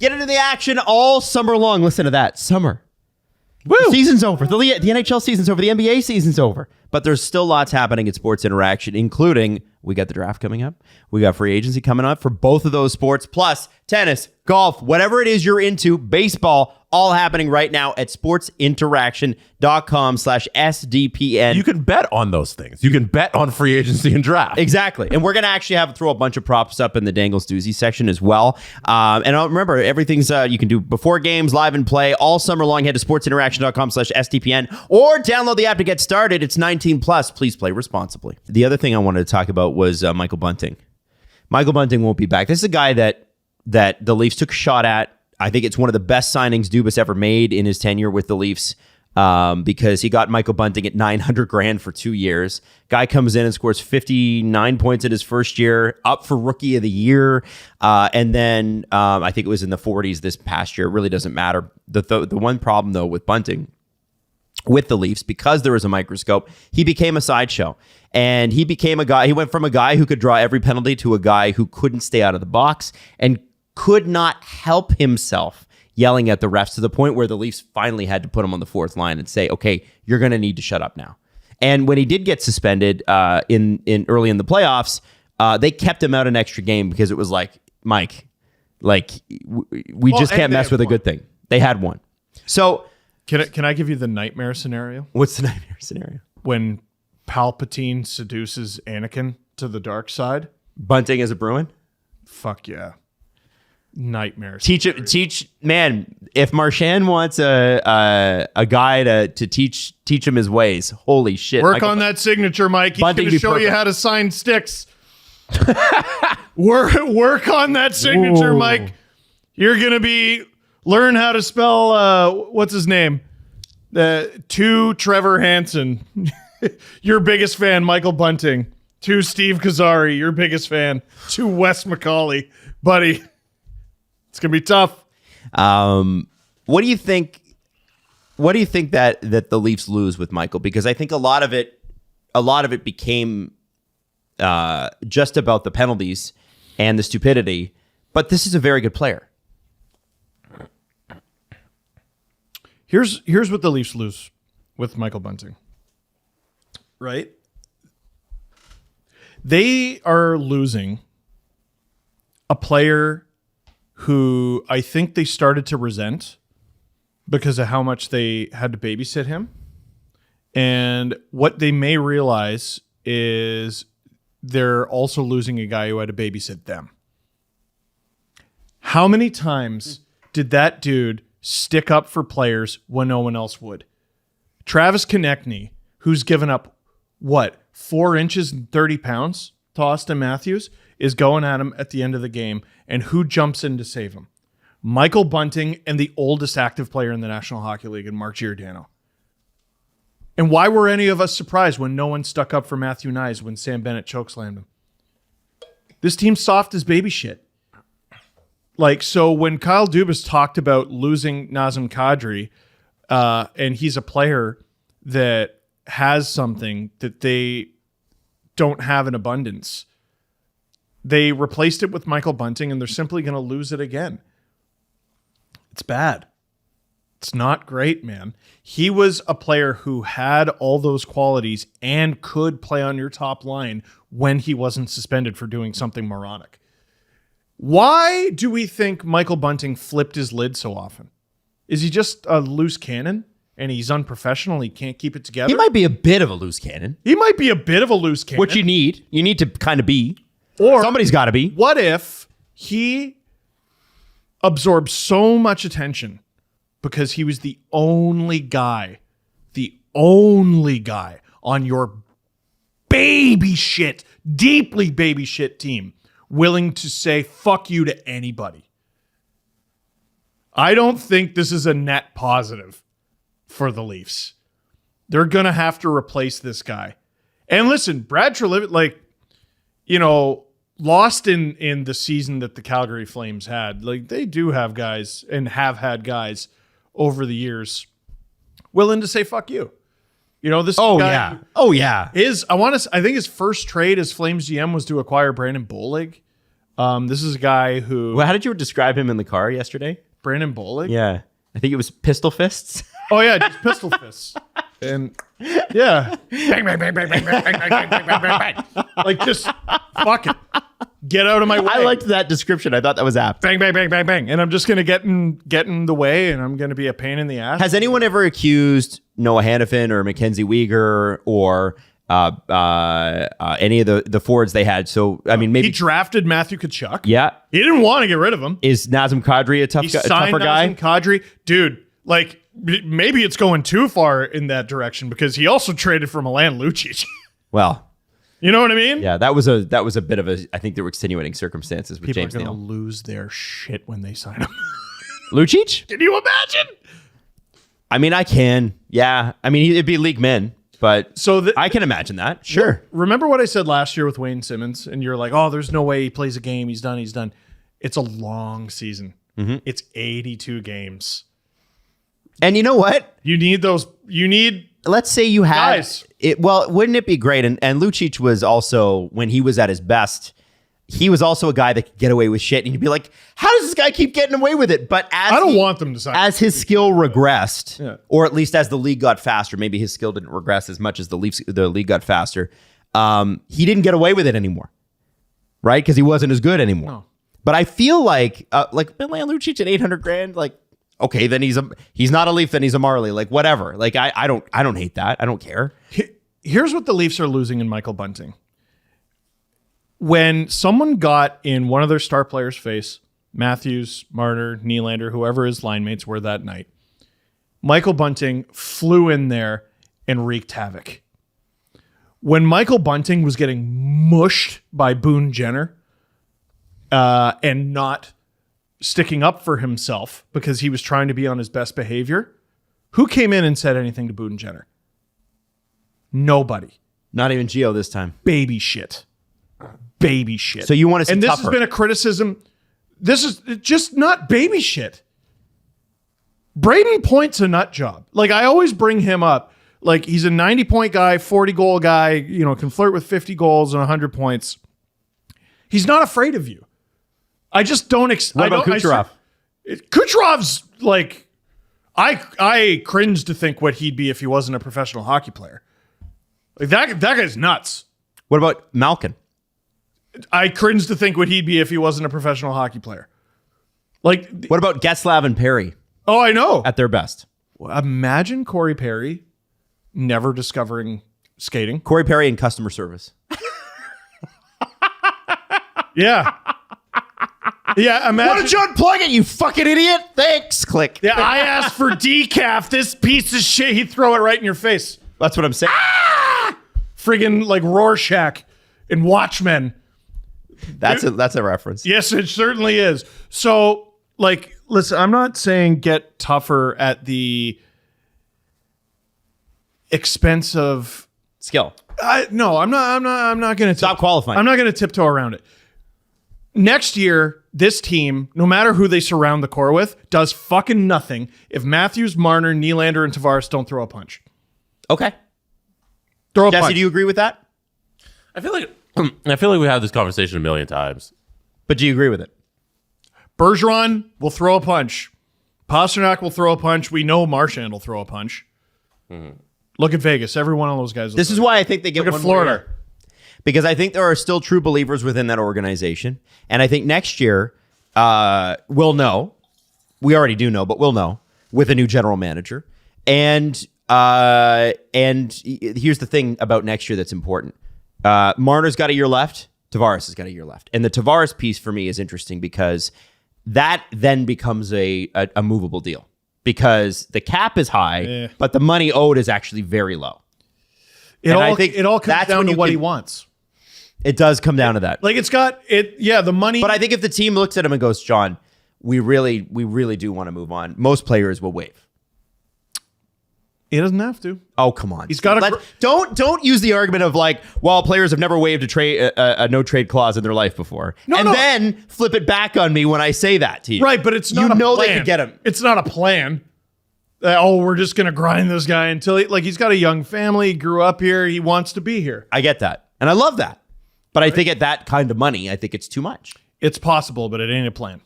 Get into the action all summer long. Listen to that. Summer. Woo! The season's over. The NHL season's over. The NBA season's over. But there's still lots happening at Sports Interaction, including we got the draft coming up. We got free agency coming up for both of those sports, plus tennis, golf, whatever it is you're into, baseball, all happening right now at sportsinteraction.com/SDPN. You can bet on those things. You can bet on free agency and draft. Exactly. And we're going to actually throw a bunch of props up in the Dangles Doozy section as well. And remember, everything's you can do before games, live and play all summer long. Head to sportsinteraction.com/SDPN or download the app to get started. It's 19 plus. Please play responsibly. The other thing I wanted to talk about was Michael Bunting. Michael Bunting won't be back. This is a guy that the Leafs took a shot at. I think it's one of the best signings Dubas ever made in his tenure with the Leafs because he got Michael Bunting at $900,000 for 2 years. Guy comes in and scores 59 points in his first year, up for Rookie of the Year. And then I think it was in the 40s this past year. It really doesn't matter. The one problem, though, with Bunting, with the Leafs, because there was a microscope, he became a sideshow. And he became a guy, he went from a guy who could draw every penalty to a guy who couldn't stay out of the box and could not help himself yelling at the refs to the point where the Leafs finally had to put him on the fourth line and say, okay, you're going to need to shut up now. And when he did get suspended in early in the playoffs, they kept him out an extra game because it was like, Mike, we just can't mess with a good thing. They had one. So can I give you the nightmare scenario? What's the nightmare scenario? When Palpatine seduces Anakin to the dark side. Bunting as a Bruin? Fuck yeah. Nightmares. Teach, man. If Marchand wants a guy to teach him his ways, holy shit! Work on that signature, Mike. He's going to show you how to sign sticks. work on that signature, Whoa. Mike. You're going to learn how to spell. What's his name? To Trevor Hansen, your biggest fan, Michael Bunting. To Steve Kazari, your biggest fan. To Wes McCauley, buddy. It's gonna be tough. What do you think? What do you think that the Leafs lose with Michael? Because I think a lot of it became just about the penalties and the stupidity. But this is a very good player. Here's what the Leafs lose with Michael Bunting. Right? They are losing a player who I think they started to resent because of how much they had to babysit him. And what they may realize is they're also losing a guy who had to babysit them. How many times did that dude stick up for players when no one else would? Travis Konechny, who's given up, 4 inches and 30 pounds to Austin Matthews, is going at him at the end of the game. And who jumps in to save him? Michael Bunting and the oldest active player in the National Hockey League, and Mark Giordano. And why were any of us surprised when no one stuck up for Matthew Nyes when Sam Bennett chokeslammed him? This team's soft as baby shit. So when Kyle Dubas talked about losing Nazem Kadri, and he's a player that has something that they don't have in abundance, they replaced it with Michael Bunting, and they're simply going to lose it again. It's bad. It's not great, man. He was a player who had all those qualities and could play on your top line when he wasn't suspended for doing something moronic. Why do we think Michael Bunting flipped his lid so often? Is he just a loose cannon and he's unprofessional? He can't keep it together? He might be a bit of a loose cannon. What you need to kind of be. Or somebody's got to be. What if he absorbed so much attention because he was the only guy on your baby shit, deeply baby shit team willing to say fuck you to anybody? I don't think this is a net positive for the Leafs. They're going to have to replace this guy. And listen, Brad Treliving, lost in the season that the Calgary Flames had. They do have guys and have had guys over the years willing to say fuck you. This guy. Oh yeah. I think his first trade as Flames GM was to acquire Brandon Bollig. This is a guy who Well, how did you describe him in the car yesterday? Brandon Bollig. Yeah. I think it was pistol fists. Oh yeah, just pistol fists. And yeah, bang bang bang bang bang bang bang bang bang bang bang bang. Like just fuck it, get out of my way. I liked that description. I thought that was apt. Bang bang bang bang bang, and I'm just gonna get in the way, and I'm gonna be a pain in the ass. Has anyone ever accused Noah Hannafin or Mackenzie Weegar or any of the forwards they had? So I mean, maybe He drafted Matthew Tkachuk. yeah. He didn't want to get rid of him. Is Nazem Kadri a He tougher signed guy? Nazem Kadri, dude. Like maybe it's going too far in that direction because he also traded for Milan Lucic. Well, You know what I mean? yeah, that was a bit of a. I think there were extenuating circumstances with People James are going to Neal. lose their shit when they sign him. Lucic? Can you imagine? I mean, I can. Yeah, I mean, it'd be league men, but So I can imagine that. Sure. Remember what I said last year with Wayne Simmons? And you're like, oh, there's no way he plays a game. He's done. He's done. It's a long season. It's 82 games. And you know what? You need those. You need. Let's say you had Guys. it. Well, wouldn't it be great? And Lucic was also, when he was at his best, he was also a guy that could get away with shit. And you'd be like, how does this guy keep getting away with it? But as I don't want them to sign. as his skill regressed, Yeah. or at least as the league got faster, maybe his skill didn't regress as much as the league got faster. He didn't get away with it anymore, right? Because he wasn't as good anymore. No. But I feel like Milan Lucic at $800,000, like, okay, then he's not a Leaf, then he's a Marley, like whatever. Like I don't hate that. I don't care. Here's what the Leafs are losing in Michael Bunting. When someone got in one of their star players' face, Matthews, Marner, Nylander, whoever his line mates were that night, Michael Bunting flew in there and wreaked havoc. When Michael Bunting was getting mushed by Boone Jenner and not sticking up for himself because he was trying to be on his best behavior, who came in and said anything to Boone Jenner? Nobody. Not even Gio this time. Baby shit. Baby shit. So you want to see and this tougher. has been a criticism. This is just not baby shit. Braden Point's a nut job. Like I always bring him up. Like he's a 90-point guy, 40-goal guy, you know, can flirt with 50 goals and 100 points. He's not afraid of you. I just don't. What about Kucherov? Kucherov's like, I cringe to think what he'd be if he wasn't a professional hockey player. Like that guy's nuts. What about Malkin? I cringe to think what he'd be if he wasn't a professional hockey player. Like, What about Getzlav and Perry oh, I know. at their best? Imagine Corey Perry never discovering skating. Corey Perry in customer service. Yeah. Yeah, imagine. Why don't you unplug it, you fucking idiot? Thanks. Click. Yeah, I asked for decaf. This piece of shit, he'd throw it right in your face. That's what I'm saying. Friggin' like Rorschach in Watchmen. That's a reference. Yes, it certainly is. So, like, listen, I'm not saying get tougher at the expense of Skill. no, I'm not going to Stop qualifying. I'm not going to tiptoe around it. Next year, this team, no matter who they surround the core with, does fucking nothing if Matthews, Marner, Nylander, and Tavares don't throw a punch. Okay. Throw a Jesse, punch. do you agree with that? I feel like we had this conversation a million times. But do you agree with it? Bergeron will throw a punch. Pasternak will throw a punch. We know Marchand will throw a punch. Look at Vegas. Every one of those guys. This is why I think they get Look at one more Florida. year. Because I think there are still true believers within that organization. And I think next year, we'll know. We already do know, but we'll know with a new general manager. And here's the thing about next year that's important. Marner's got a year left. Tavares has got a year left. And the Tavares piece for me is interesting because that then becomes a movable deal. Because the cap is high, but the money owed is actually very low. It And all, I think it all comes that's down when to you what can- he wants. It does come down to that. Like it's got it. Yeah, the money. But I think if the team looks at him and goes, John, we really do want to move on, most players will waive. he doesn't have to. Oh, come on. He's got a don't use the argument of like, well, players have never waived a no trade clause in their life before. No, and no. then flip it back on me when I say that to you. Right, but it's not. You a know plan. they could get him. It's not a plan. We're just gonna grind this guy until he's got a young family. He grew up here. He wants to be here. I get that. And I love that. But I think at that kind of money, I think it's too much. It's possible, but it ain't a plan.